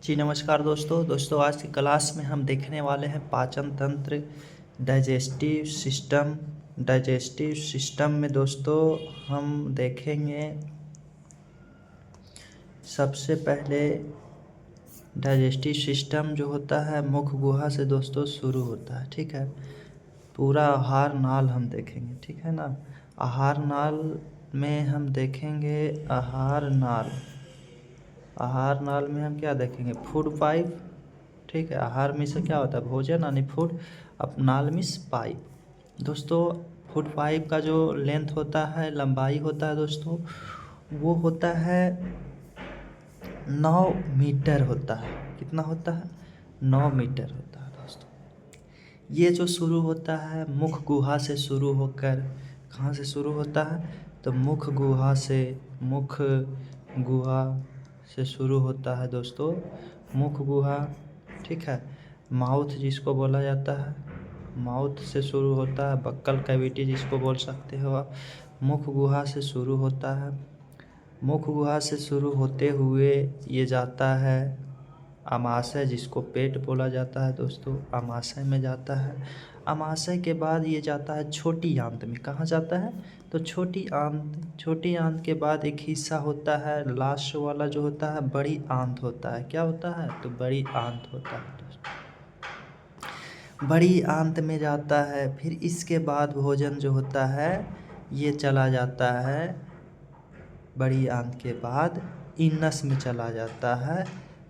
जी नमस्कार दोस्तों आज की क्लास में हम देखने वाले हैं पाचन तंत्र डाइजेस्टिव सिस्टम में दोस्तों हम देखेंगे सबसे पहले डाइजेस्टिव सिस्टम जो होता है मुख गुहा से दोस्तों शुरू होता है। ठीक है, पूरा आहार नाल हम देखेंगे। ठीक है ना, आहार नाल में हम देखेंगे आहार नाल में हम क्या देखेंगे, फूड पाइप। ठीक है, आहार में से क्या होता है, भोजन यानी फूड। अब नाल मीन्स पाइप। दोस्तों फूड पाइप का जो लेंथ होता है, लंबाई होता है दोस्तों, वो होता है 9 मीटर होता है। कितना होता है, 9 मीटर होता है दोस्तों। ये जो शुरू होता है मुख गुहा से शुरू होकर, कहाँ से शुरू होता है, तो मुख गुहा से शुरू होता है दोस्तों। मुख गुहा, ठीक है, माउथ जिसको बोला जाता है, माउथ से शुरू होता है, बक्कल कैविटी जिसको बोल सकते हो आप। मुख गुहा से शुरू होता है, मुख गुहा से शुरू होते हुए ये जाता है अमाशय, जिसको पेट बोला जाता है दोस्तों, अमाशय में जाता है। अमाशय के बाद ये जाता है छोटी आंत में। कहाँ जाता है, तो छोटी आंत के बाद एक हिस्सा होता है, लास्ट वाला जो होता है बड़ी आंत होता है। क्या होता है, तो बड़ी आंत होता है दोस्तों। बड़ी आंत में जाता है, फिर इसके बाद भोजन जो होता है ये चला जाता है बड़ी आंत के बाद इनस में चला जाता है,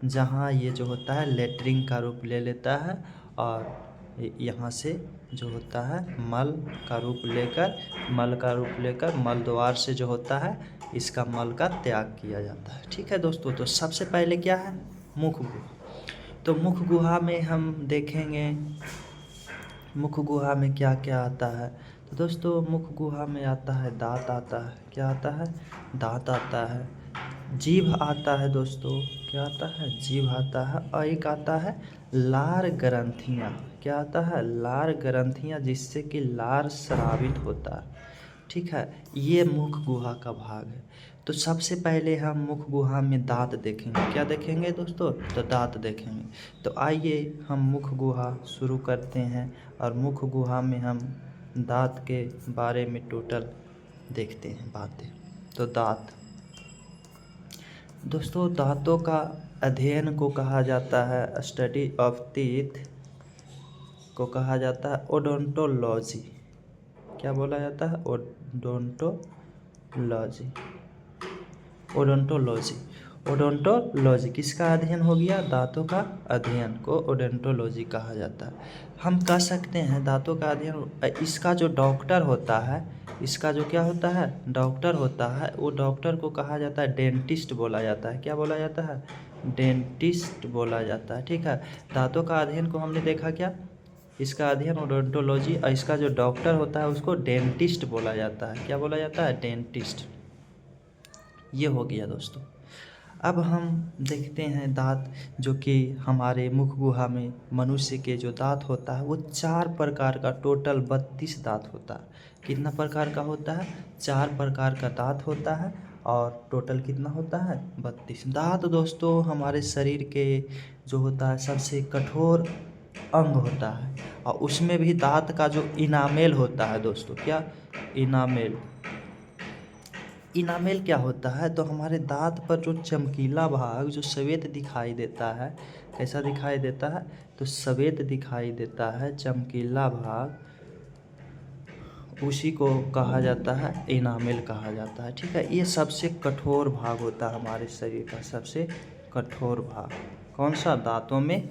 जहाँ ये जो होता है लेटरिन का रूप ले लेता है और यहाँ से जो होता है मल का रूप लेकर मल द्वार से जो होता है इसका मल का त्याग किया जाता है। ठीक है दोस्तों, तो सबसे पहले क्या है, मुख गुहा। तो मुख गुहा में हम देखेंगे मुख गुहा में क्या क्या आता है। तो दोस्तों मुख गुहा में आता है दांत आता है। क्या आता है, दांत आता है। जीभ आता है दोस्तों। क्या आता है, जीभ आता है। और एक आता है लार ग्रंथियाँ। क्या आता है, लार ग्रंथियाँ, जिससे कि लार स्रावित होता है। ठीक है, ये मुख गुहा का भाग है। तो सबसे पहले हम मुख गुहा में दांत देखेंगे। क्या देखेंगे दोस्तों, तो दांत देखेंगे। तो आइए हम मुख गुहा शुरू करते हैं और मुख गुहा में हम दांत के बारे में टोटल देखते हैं बातें। तो दांत दोस्तों, दांतों का अध्ययन को कहा जाता है, स्टडी ऑफ टीथ को कहा जाता है ओडोंटोलॉजी। क्या बोला जाता है, ओडोंटोलॉजी किसका अध्ययन हो गया, दांतों का अध्ययन को ओडोंटोलॉजी कहा जाता है। हम कह सकते हैं दांतों का अध्ययन, इसका जो डॉक्टर होता है, इसका जो क्या होता है, डॉक्टर होता है, वो डॉक्टर को कहा जाता है डेंटिस्ट बोला जाता है। क्या बोला जाता है, डेंटिस्ट बोला जाता है। ठीक है, दांतों का अध्ययन को हमने देखा, क्या इसका अध्ययन ओडोंटोलॉजी, और इसका जो डॉक्टर होता है उसको डेंटिस्ट बोला जाता है। क्या बोला जाता है, डेंटिस्ट। ये हो गया दोस्तों। अब हम देखते हैं दांत, जो कि हमारे मुख गुहा में मनुष्य के जो दांत होता है वो 4 प्रकार का, टोटल 32 दांत होता है। कितना प्रकार का होता है, 4 प्रकार का दांत होता है। और टोटल कितना होता है, 32 दांत। दोस्तों हमारे शरीर के जो होता है सबसे कठोर अंग होता है, और उसमें भी दांत का जो इनामेल होता है दोस्तों, क्या इनामेल क्या होता है, तो हमारे दांत पर जो चमकीला भाग जो सफ़ेद दिखाई देता है, कैसा दिखाई देता है, तो सफ़ेद दिखाई देता है, चमकीला भाग, उसी को कहा जाता है इनामेल कहा जाता है। ठीक है, ये सबसे कठोर भाग होता है हमारे शरीर का, सबसे कठोर भाग कौन सा, दांतों में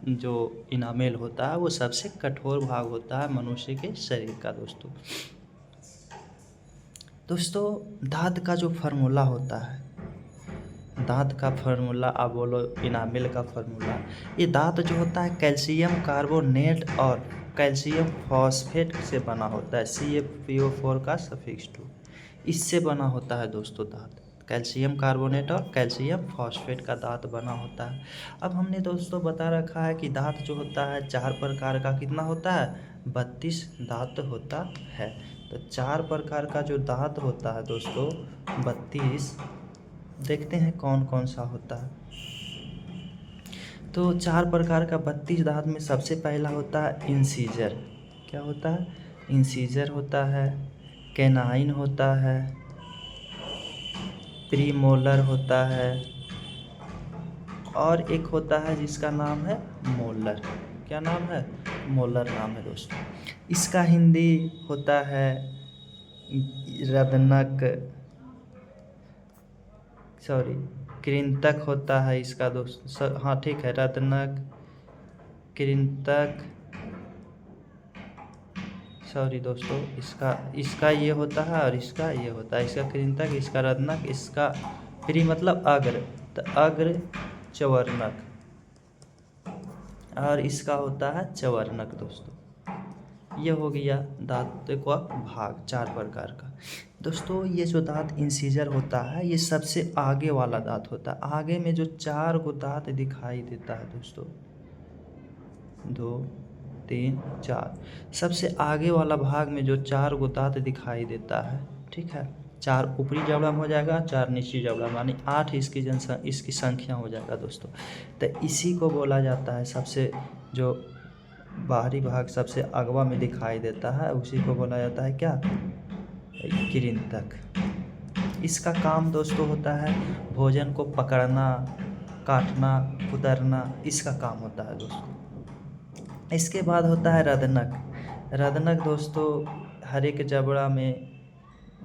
जो इनामेल होता है वो सबसे कठोर भाग होता है मनुष्य के शरीर का। दोस्तों दांत का जो फार्मूला होता है, दांत का फार्मूला, आप बोलो इनामेल का फार्मूला, ये दांत जो होता है कैल्शियम कार्बोनेट और कैल्शियम फॉस्फेट से बना होता है, CaPO4 का सफिक्स 2, इससे बना होता है दोस्तों दांत। कैल्शियम कार्बोनेट और कैल्शियम फॉस्फेट का दांत बना होता है। अब हमने दोस्तों बता रखा है कि दांत जो होता है 4 प्रकार का, कितना होता है, 32 दांत होता है। तो 4 प्रकार का जो दांत होता है दोस्तों 32, देखते हैं कौन कौन सा होता है। तो 4 प्रकार का 32 दांत में सबसे पहला होता है इंसीजर। क्या होता है? इंसीजर होता है, कैनाइन होता है, प्रीमोलर होता है, और एक होता है जिसका नाम है मोलर। क्या नाम है? मोलर नाम है दोस्तों। इसका हिंदी होता है रदनक, सॉरी कृंतक होता है इसका दोस्त। हाँ ठीक है, रदनक, कृंतक, सॉरी दोस्तों, इसका ये होता है और इसका ये होता है। इसका कृंतक, इसका रत्नक, इसका प्री मतलब अग्र, तो अग्र चवर्णक, और इसका होता है चवर्णक दोस्तों। ये हो गया दांत का भाग 4 प्रकार का। दोस्तों ये जो दांत इंसीजर होता है ये सबसे आगे वाला दांत होता है। आगे में जो 4 गो दांत दिखाई देता है दोस्तों, 2 3 4, सबसे आगे वाला भाग में जो 4 गो दांत दिखाई देता है, ठीक है, 4 ऊपरी जबड़ा में हो जाएगा, 4 निचली जबड़ा में, यानी 8 इसकी संख्या हो जाएगा दोस्तों। तो इसी को बोला जाता है, सबसे जो बाहरी भाग सबसे अगवा में दिखाई देता है उसी को बोला जाता है क्या? कृंतक। इसका काम दोस्तों होता है भोजन को पकड़ना, काटना, कुतरना, इसका काम होता है दोस्तों। इसके बाद होता है रदनक। रदनक दोस्तों हर एक जबड़ा में,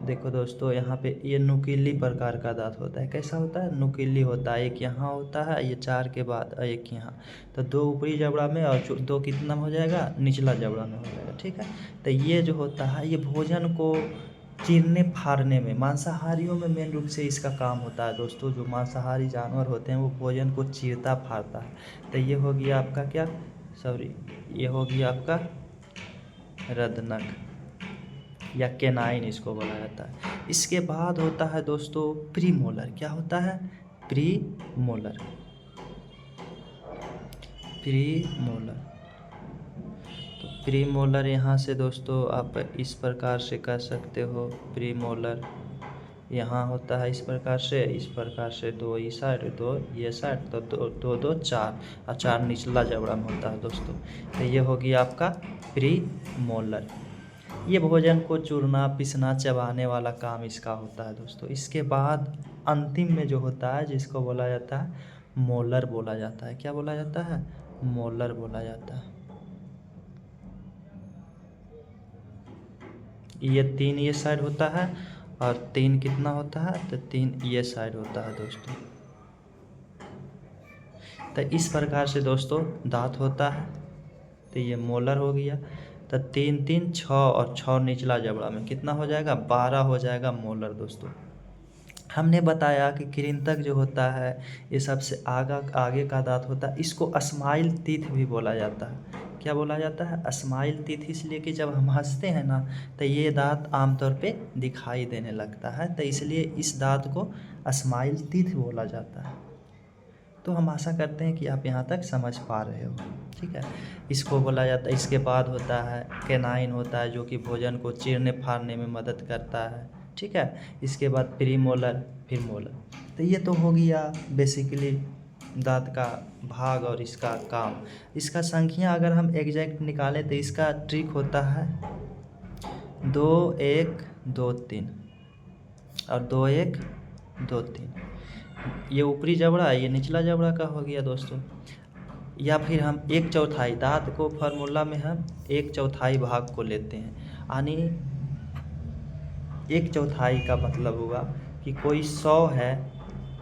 देखो दोस्तों यहाँ पे ये नुकीली प्रकार का दांत होता है। कैसा होता है? नुकीली होता है। एक यहाँ होता है, ये 4 के बाद एक यहाँ, तो 2 ऊपरी जबड़ा में और 2 कितना हो जाएगा? निचला जबड़ा में हो जाएगा, ठीक है। तो ये जो होता है ये भोजन को चीरने फाड़ने में, मांसाहारियों में मेन रूप से इसका काम होता है दोस्तों। जो मांसाहारी जानवर होते हैं वो भोजन को चीरता फाड़ता है। तो ये हो गया आपका क्या, सॉरी ये हो गया आपका रदनक या कैनाइन इसको बोला जाता है। इसके बाद होता है दोस्तों प्रीमोलर। क्या होता है? प्रीमोलर। प्रीमोलर, तो प्रीमोलर यहाँ से दोस्तों आप इस प्रकार से कर सकते हो। प्रीमोलर यहाँ होता है इस प्रकार से 2 इस साइड, 2 ये साइड, तो 2 2 4, और 4 निचला जबड़ा में होता है दोस्तों। तो ये हो गया आपका प्रीमोलर। ये भोजन को चूरना, पिसना, चबाने वाला काम इसका होता है दोस्तों। इसके बाद अंतिम में जो होता है जिसको बोला जाता है मोलर बोला जाता है। क्या बोला जाता है? मोलर बोला जाता है। ये 3 ये साइड होता है और 3 कितना होता है? तो 3 ये साइड होता है दोस्तों। तो इस प्रकार से दोस्तों दांत होता है। तो ये मोलर हो गया। तो 3 3 6 और 6 निचला जबड़ा में कितना हो जाएगा? 12 हो जाएगा मोलर दोस्तों। हमने बताया कि कृंतक जो होता है ये सबसे आगे का दांत होता है। इसको स्माइल टीथ भी बोला जाता है। क्या बोला जाता है? स्माइल टीथ, इसलिए कि जब हम हंसते हैं ना तो ये दांत आमतौर पे दिखाई देने लगता है, तो इसलिए इस दांत को स्माइल टीथ बोला जाता है। तो हम आशा करते हैं कि आप यहाँ तक समझ पा रहे हो, ठीक है। इसको बोला जाता है। इसके बाद होता है कैनाइन होता है जो कि भोजन को चीरने फाड़ने में मदद करता है, ठीक है। इसके बाद प्रीमोलर, फिर मोलर। तो ये तो हो गया बेसिकली दांत का भाग और इसका काम। इसका संख्या अगर हम एग्जैक्ट निकालें तो इसका ट्रिक होता है 2 1 2 3 और 2 1 2 3। ये ऊपरी जबड़ा, ये निचला जबड़ा का हो गया दोस्तों। या फिर हम 1/4 दांत को फार्मूला में हम 1/4 भाग को लेते हैं, यानी 1/4 का मतलब हुआ कि कोई 100 है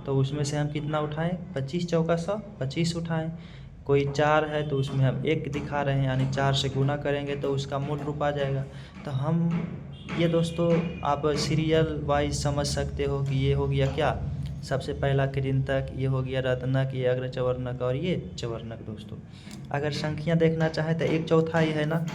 तो उसमें से हम कितना उठाएं? 25 चौका 100, 25 उठाएं। कोई 4 है तो उसमें हम 1 दिखा रहे हैं, यानी 4 से गुना करेंगे तो उसका मूल रूप आ जाएगा। तो हम ये दोस्तों आप सीरियल वाइज समझ सकते हो कि ये हो गया क्या, सबसे पहला कृंतक, ये हो गया रत्नक, ये अग्र चवर्णक और ये चवर्णक दोस्तों। अगर संख्या देखना चाहें तो 1/4 है ना,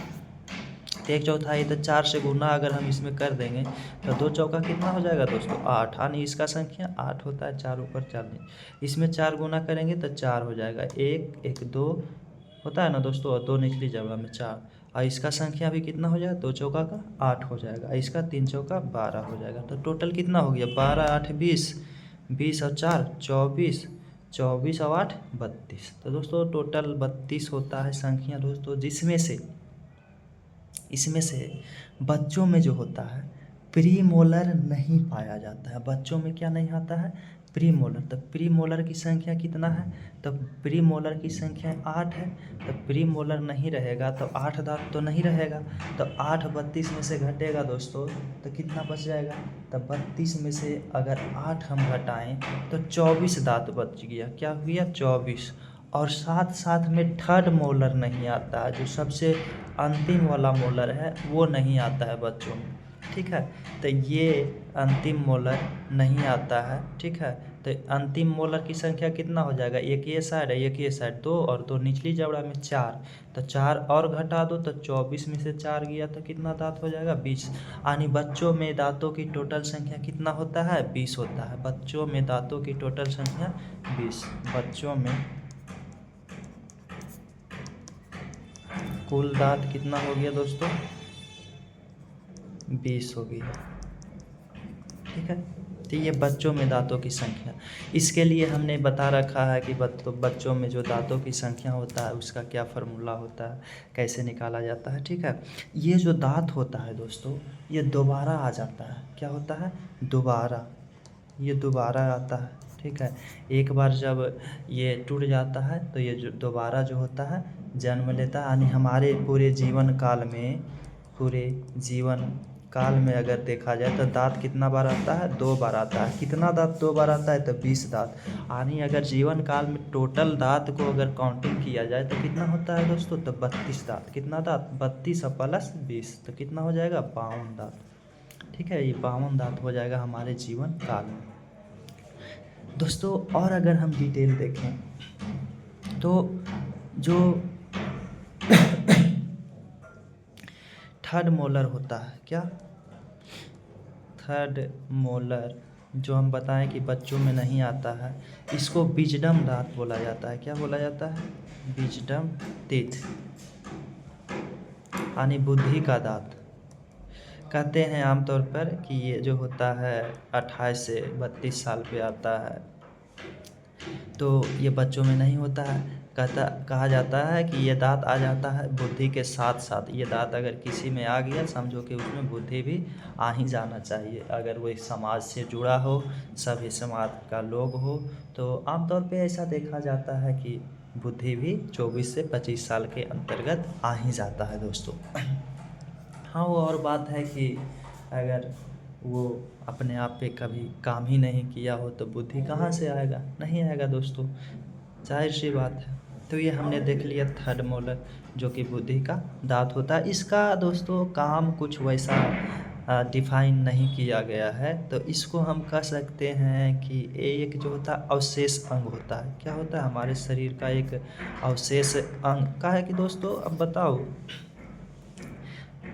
1/4, तो 4 से गुना अगर हम इसमें कर देंगे तो 2 चौका कितना हो जाएगा दोस्तों? 8, यानी इसका संख्या 8 होता है। 4 ऊपर 4 नहीं, इसमें 4 गुना करेंगे तो 4 हो जाएगा। 1 1 2 होता है ना दोस्तों, और 2 निचली जगह में 4, और इसका संख्या भी कितना हो जाएगा? 2 चौका का 8 हो जाएगा, इसका 3 चौका 12 हो जाएगा। तो टोटल कितना हो गया? 12 8 20, 20 और 4 24, 24 और 8 32। तो दोस्तों टोटल 32 होता है संख्या दोस्तों, इसमें से बच्चों में जो होता है प्रीमोलर नहीं पाया जाता है। बच्चों में क्या नहीं आता है? प्रीमोलर। तो प्रीमोलर की संख्या कितना है? तो प्रीमोलर की संख्या 8 है। तो प्रीमोलर नहीं रहेगा तो 8 दांत तो नहीं रहेगा। तो 8 32 में से घटेगा दोस्तों तो कितना बच जाएगा? तो 32 में से अगर 8 हम घटाएं तो 24 दांत बच गया। क्या हो गया? 24। और साथ साथ में थर्ड मोलर नहीं आता है, जो सबसे अंतिम वाला मोलर है वो नहीं आता है बच्चों में। ठीक है, तो ये अंतिम मोलर नहीं आता है। ठीक है, तो अंतिम मोलर की संख्या कितना हो जाएगा? एक ये साइड है, एक ये साइड, 2 और 2 निचली जबड़ा में 4। तो 4 और घटा दो तो 24 में से 4 गया तो कितना दांत हो जाएगा? 20। यानी बच्चों में दांतों की टोटल संख्या कितना होता है? 20 होता है। बच्चों में दांतों की टोटल संख्या 20। बच्चों में कुल दांत कितना हो गया दोस्तों? 20 हो गई। ठीक है, तो ये बच्चों में दांतों की संख्या। इसके लिए हमने बता रखा है कि बच्चों में जो दांतों की संख्या होता है उसका क्या फार्मूला होता है, कैसे निकाला जाता है। ठीक है, ये जो दांत होता है दोस्तों ये दोबारा आ जाता है। क्या होता है? दोबारा, ये दोबारा आता है। ठीक है, एक बार जब ये टूट जाता है तो ये जो दोबारा जो होता है जन्म लेता है। यानी हमारे पूरे जीवन काल में अगर देखा जाए तो दांत कितना बार आता है? 2 बार आता है। कितना दांत 2 बार आता है? तो 20 दांत। यानी अगर जीवन काल में टोटल दांत को अगर काउंटिंग किया जाए तो कितना होता है दोस्तों? तो 32 दांत। कितना दांत? 32 प्लस 20 तो कितना हो जाएगा? 52 दांत। ठीक है, ये 52 दांत हो जाएगा हमारे जीवन काल में दोस्तों। और अगर हम डिटेल देखें तो जो थर्ड मोलर होता है, क्या? थर्ड मोलर जो हम बताएं कि बच्चों में नहीं आता है, इसको विजडम दांत बोला जाता है। क्या बोला जाता है? विजडम टीथ, यानी बुद्धि का दांत। कहते हैं आमतौर पर कि ये जो होता है 28 से 32 साल पे आता है, तो ये बच्चों में नहीं होता है। कहा जाता है कि ये दांत आ जाता है बुद्धि के साथ साथ। ये दांत अगर किसी में आ गया समझो कि उसमें बुद्धि भी आ ही जाना चाहिए। अगर वो समाज से जुड़ा हो, सभी समाज का लोग हो, तो आमतौर पे ऐसा देखा जाता है कि बुद्धि भी 24 से 25 साल के अंतर्गत आ ही जाता है दोस्तों। हाँ, वो और बात है कि अगर वो अपने आप पे कभी काम ही नहीं किया हो तो बुद्धि कहाँ से आएगा? नहीं आएगा दोस्तों, जाहिर सी बात है। तो ये हमने देख लिया थर्ड मोलर जो कि बुद्धि का दांत होता है। इसका दोस्तों काम कुछ वैसा डिफाइन नहीं किया गया है, तो इसको हम कह सकते हैं कि एक जो होता है अवशेष अंग होता है। क्या होता है? हमारे शरीर का एक अवशेष अंग का है कि दोस्तों अब बताओ,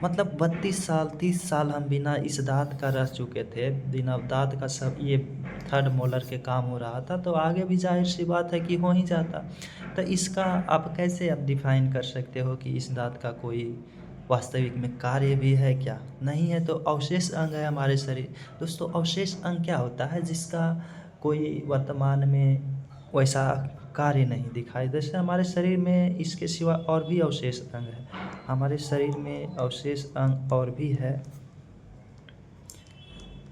मतलब 32 साल 30 साल हम बिना इस दांत का रह चुके थे, बिना दांत का सब ये थर्ड मोलर के काम हो रहा था, तो आगे भी जाहिर सी बात है कि हो ही जाता। तो इसका आप कैसे आप डिफाइन कर सकते हो कि इस दांत का कोई वास्तविक में कार्य भी है? क्या नहीं है। तो अवशेष अंग है हमारे शरीर दोस्तों। अवशेष अंग क्या होता है? जिसका कोई वर्तमान में वैसा कार्य नहीं दिखाई। जैसे हमारे शरीर में इसके सिवा और भी अवशेष अंग है। हमारे शरीर में अवशेष अंग और भी है।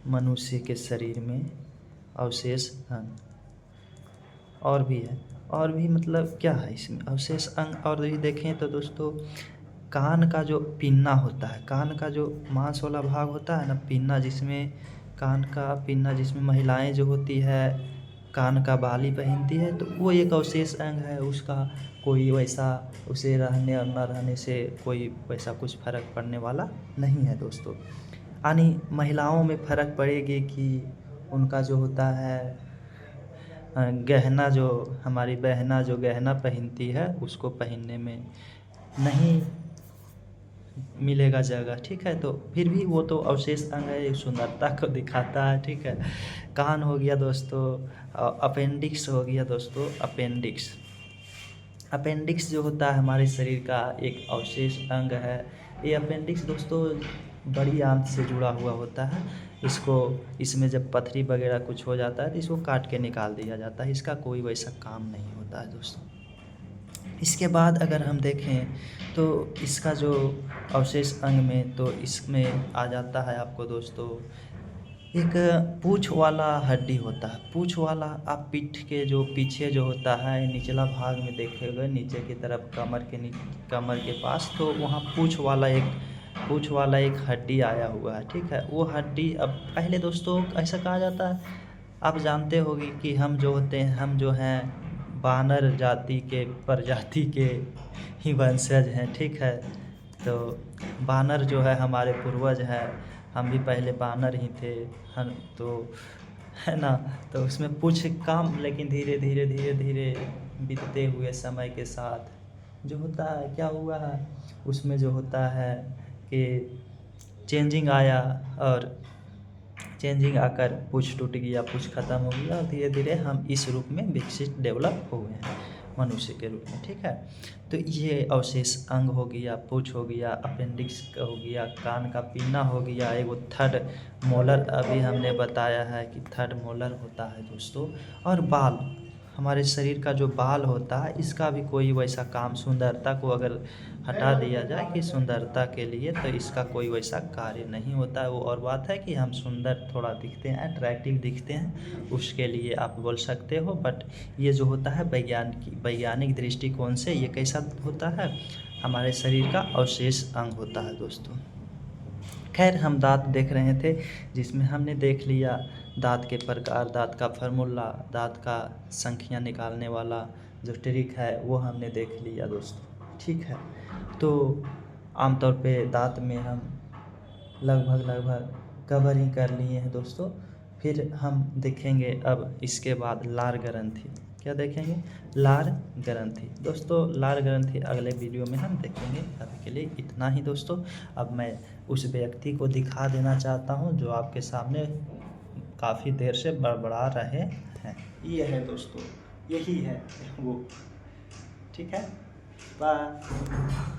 मनुष्य के शरीर में अवशेष अंग और भी है। और भी मतलब क्या है इसमें अवशेष अंग? और भी देखें तो दोस्तों, कान का जो पिन्ना होता है, कान का जो मांस वाला भाग होता है ना, पिन्ना, जिसमें कान का पिन्ना, जिसमें महिलाएं जो होती है कान का बाली पहनती है, तो वो एक अवशेष अंग है। उसका कोई वैसा उसे रहने और न रहने से कोई वैसा कुछ फ़र्क पड़ने वाला नहीं है दोस्तों। यानी महिलाओं में फ़र्क पड़ेगी कि उनका जो होता है गहना, जो हमारी बहना जो गहना पहनती है उसको पहनने में नहीं मिलेगा जगह। ठीक है, तो फिर भी वो तो अवशेष अंग है, सुंदरता को दिखाता है। ठीक है, कान हो गया दोस्तों। अपेंडिक्स हो गया दोस्तों। अपेंडिक्स जो होता है हमारे शरीर का एक अवशेष अंग है। ये अपेंडिक्स दोस्तों बड़ी आंत से जुड़ा हुआ होता है। इसमें जब पथरी वगैरह कुछ हो जाता है तो इसको काट के निकाल दिया जाता है। इसका कोई वैसा काम नहीं होता है दोस्तों। इसके बाद अगर हम देखें तो इसका जो अवशेष अंग में, तो इसमें आ जाता है आपको दोस्तों एक पूँछ वाला हड्डी होता है। पूँछ वाला आप पीठ के जो पीछे जो होता है निचला भाग में देखेंगे, नीचे की तरफ कमर के पास, तो वहाँ पूँछ वाला एक हड्डी आया हुआ है, ठीक है। वो हड्डी अब पहले दोस्तों ऐसा कहा जाता है, आप जानते होंगे कि हम जो हैं बानर जाति के प्रजाति के ही वंशज हैं, ठीक है। तो बानर जो है हमारे पूर्वज है, हम भी पहले बानर ही थे, हम तो है ना। तो उसमें पूँछ कम, लेकिन धीरे धीरे बीतते हुए समय के साथ जो होता है क्या हुआ है, उसमें जो होता है कि चेंजिंग आया, और चेंजिंग आकर पूँछ टूट गया, पूँछ ख़त्म हो गया, और धीरे धीरे हम इस रूप में विकसित डेवलप हो गए हैं मनुष्य के रूप में, ठीक है। तो ये अवशेष अंग हो गया, पूँछ हो गया, अपेंडिक्स हो गया, कान का पीना हो गया, एक थर्ड मोलर अभी हमने बताया है कि थर्ड मोलर होता है दोस्तों। और बाल, हमारे शरीर का जो बाल होता है इसका भी कोई वैसा काम, सुंदरता को अगर हटा दिया जाए कि सुंदरता के लिए, तो इसका कोई वैसा कार्य नहीं होता है। वो और बात है कि हम सुंदर थोड़ा दिखते हैं, अट्रैक्टिव दिखते हैं, उसके लिए आप बोल सकते हो। बट ये जो होता है वैज्ञानिक दृष्टिकोण से ये कैसा होता है, हमारे शरीर का अवशेष अंग होता है दोस्तों। खैर, हम दांत देख रहे थे, जिसमें हमने देख लिया दांत के प्रकार, दांत का फार्मूला, दांत का संख्या निकालने वाला जो ट्रिक है वो हमने देख लिया दोस्तों, ठीक है। तो आमतौर पे दांत में हम लगभग कवर ही कर लिए हैं दोस्तों। फिर हम देखेंगे अब इसके बाद लार ग्रंथि। क्या देखेंगे? लार ग्रंथि दोस्तों। लार ग्रंथि अगले वीडियो में हम देखेंगे। अभी के लिए इतना ही दोस्तों। अब मैं उस व्यक्ति को दिखा देना चाहता हूं जो आपके सामने काफ़ी देर से बड़बड़ा रहे हैं। ये है दोस्तों, यही है वो, ठीक है। बाय।